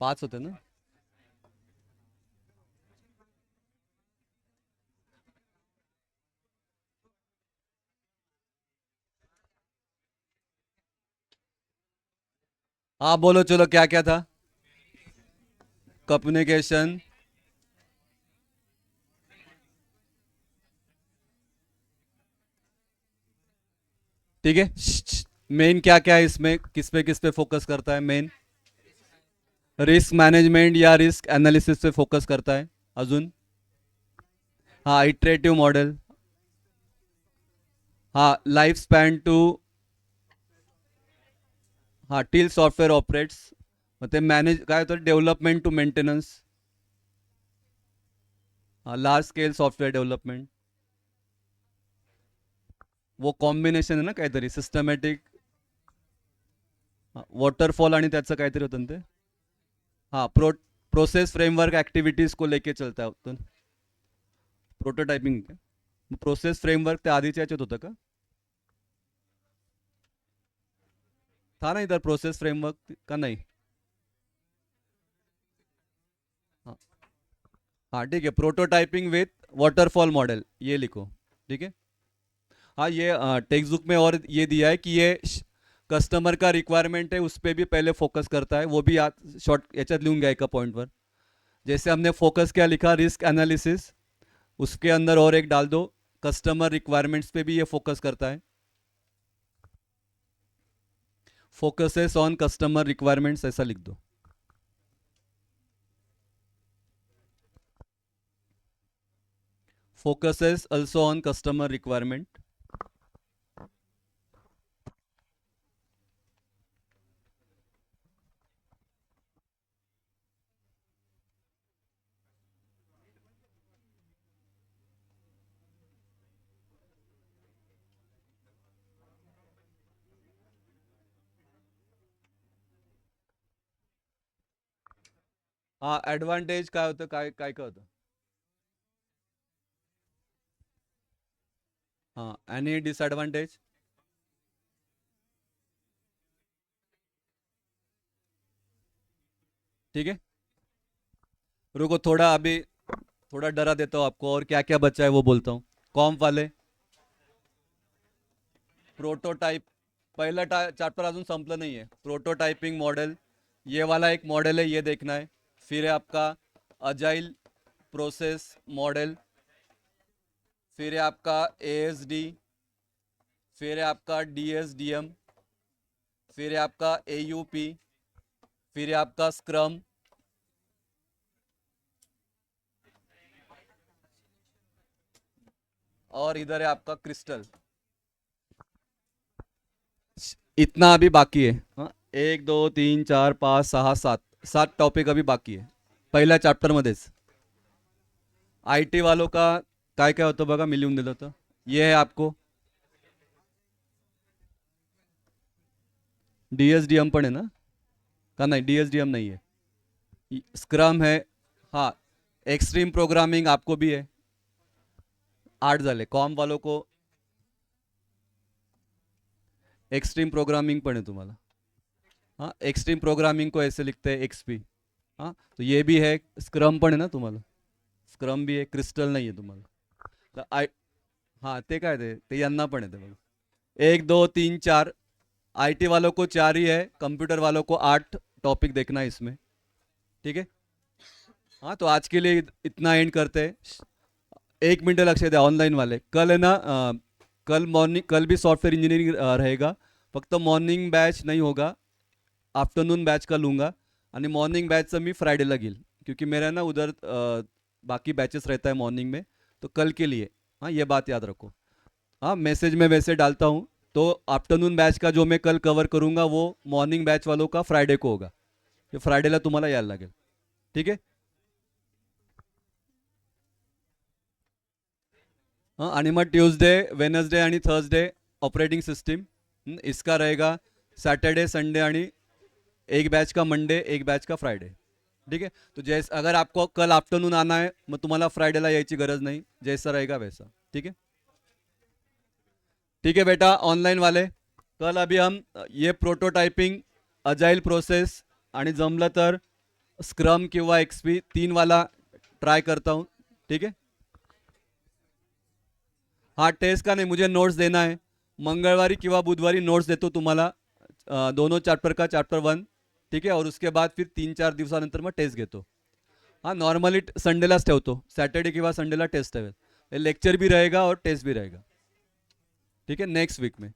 5 होते ना? हाँ बोलो चलो, क्या क्या था? कम्युनिकेशन. ठीक है. मेन क्या क्या है इसमें, किस पे फोकस करता है मेन? रिस्क मैनेजमेंट या रिस्क एनालिसिस पे फोकस करता है. अजून? हाँ इटरेटिव्ह मॉडेल. हाँ लाईफ स्पॅन टू. हाँ टिल सॉफ्टवेअर ऑपरेट्स. मग ते मॅनेज काय होतं, डेव्हलपमेंट टू मेंटेनन्स. हाँ लार्ज स्केल सॉफ्टवेअर डेव्हलपमेंट. वो कॉम्बिनेशन आहे ना काहीतरी सिस्टमॅटिक. वॉटरफॉल आणि त्याचं काहीतरी होतं ना ते. हाँ प्रोसेस फ्रेमवर्क एक्टिविटीज को लेके चलता है. प्रोटोटाइपिंग. प्रोसेस फ्रेमवर्क त्या आधीच्या याच्यात होतं का? था ना इधर प्रोसेस फ्रेमवर्क का नहीं? हाँ. हाँ ठीक है, प्रोटोटाइपिंग विथ वाटरफॉल मॉडल ये लिखो. ठीक है. हाँ ये टेक्स्ट बुक में और ये दिया है कि ये कस्टमर का रिक्वायरमेंट है, उस पर भी पहले फोकस करता है. वो भी शॉर्ट याच्यात लिहून घ्या एका पॉइंटवर. जैसे हमने फोकस क्या लिखा, रिस्क एनालिसिस, उसके अंदर और एक डाल दो, कस्टमर रिक्वायरमेंट्स पे भी ये फोकस करता है. फोकसेस ऑन कस्टमर रिक्वायरमेंट्स ऐसा लिख दो. Focuses also on customer requirement. हाँ ॲडव्हान्टेज काय होतं, काय काय काय होतं? हाँ आणि डिसएडवांटेज. ठीक है. रुको थोड़ा अभी, थोड़ा डरा देता हूँ आपको, और क्या क्या बचा है वो बोलता हूँ. कॉम्प वाले. प्रोटोटाइप. पहिला चैप्टर अजून संपलं नहीं है. प्रोटोटाइपिंग मॉडल, ये वाला एक मॉडल है, ये देखना है. फिर है आपका अजाइल प्रोसेस मॉडल. फिर है आपका ASD. फिर है आपका DSDM. फिर है आपका AUP. फिर है आपका स्क्रम. और इधर है आपका क्रिस्टल. इतना अभी बाकी है. हाँ, 1 2 3 4 5 6 7 7 टॉपिक अभी बाकी है पहिल्या चॅप्टर मध्येच. IT वालों का काय काय होतं बघा, मी लिहून दिलं होतं. ये है आपको DSDM पण है ना? का नहीं, DSDM नहीं है. स्क्रम है. हाँ एक्सट्रीम प्रोग्रामिंग आपको भी है. 8 झाले. कॉम वालों को एक्सट्रीम प्रोग्रामिंग पण है तुम्हाला. हाँ एक्सट्रीम प्रोग्रामिंग को ऐसे लिखते हैं XP. हाँ तो ये भी है. स्क्रम पण है ना तुम्हाला. स्क्रम भी है, क्रिस्टल नहीं है तुम्हाला. तर हाँ ते काय ते यांना पण येते बघा. 1 2 3 4. IT वालों को 4 ही है, कंप्यूटर वालों को 8 टॉपिक देखना है इसमें, ठीक है। हाँ तो आज के लिए इतना एंड करते हैं। 1 मिनट लक्ष द्या ऑनलाइन वाले, कल है ना कल भी सॉफ्टवेयर इंजीनियरिंग रहेगा, फक्त मॉर्निंग बैच नहीं होगा, आफ्टरनून बैच का लूँगा, आणि मॉर्निंग बैचचं मी फ्रायडेला घेईल, क्योंकि मेरा ना उधर बाकी बैचेस रहता है मॉर्निंग में, तो कल के लिए, हाँ ये बात याद रखो। हाँ मैसेज में वैसे डालता हूँ, तो आफ्टरनून बैच का जो मैं कल कवर करूँगा वो मॉर्निंग बैच वालों का फ्रायडे को होगा, फिर फ्रायडेला तुम्हाला यायला लागेल, ठीक है। हाँ आणि मग ट्यूसडे वेनसडे आणि थर्सडे ऑपरेटिंग सिस्टम, इसका रहेगा सैटरडे संडे आणि एक बैच का मंडे, एक बैच का फ्राइडे, ठीक है। तो जैसे अगर आपको कल आफ्टरनून आना है मग तुम्हाला फ्राइडेला यायची गरज नहीं, जैसा रहेगा वैसा, ठीक है। ठीक है बेटा ऑनलाइन वाले, कल अभी हम ये प्रोटोटाइपिंग, अजाइल प्रोसेस आणि जमलं तर स्क्रम किंवा एक्सपी 3 वाला ट्राय करता हूँ, ठीक है। हाँ टेस्ट का नहीं, मुझे नोट्स देना है, मंगळवारी किंवा बुधवारी नोट्स देतो तुम्हाला, दोनों चॅप्टर का चॅप्टर 1, ठीक है, और उसके बाद फिर 3-4 दिवसानंतर मग टेस्ट घेतो। हाँ नॉर्मली संडेलाच ठेवतो, सॅटर्डे किंवा संडेला टेस्ट ठेवेल, लेक्चर भी रहेगा और टेस्ट भी रहेगा, ठीक है, नेक्स्ट वीक में।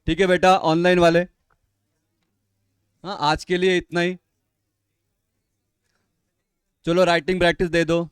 ठीक है बेटा ऑनलाइन वाले, हाँ आज के लिए इतना ही, चलो राइटिंग प्रैक्टिस दे दो।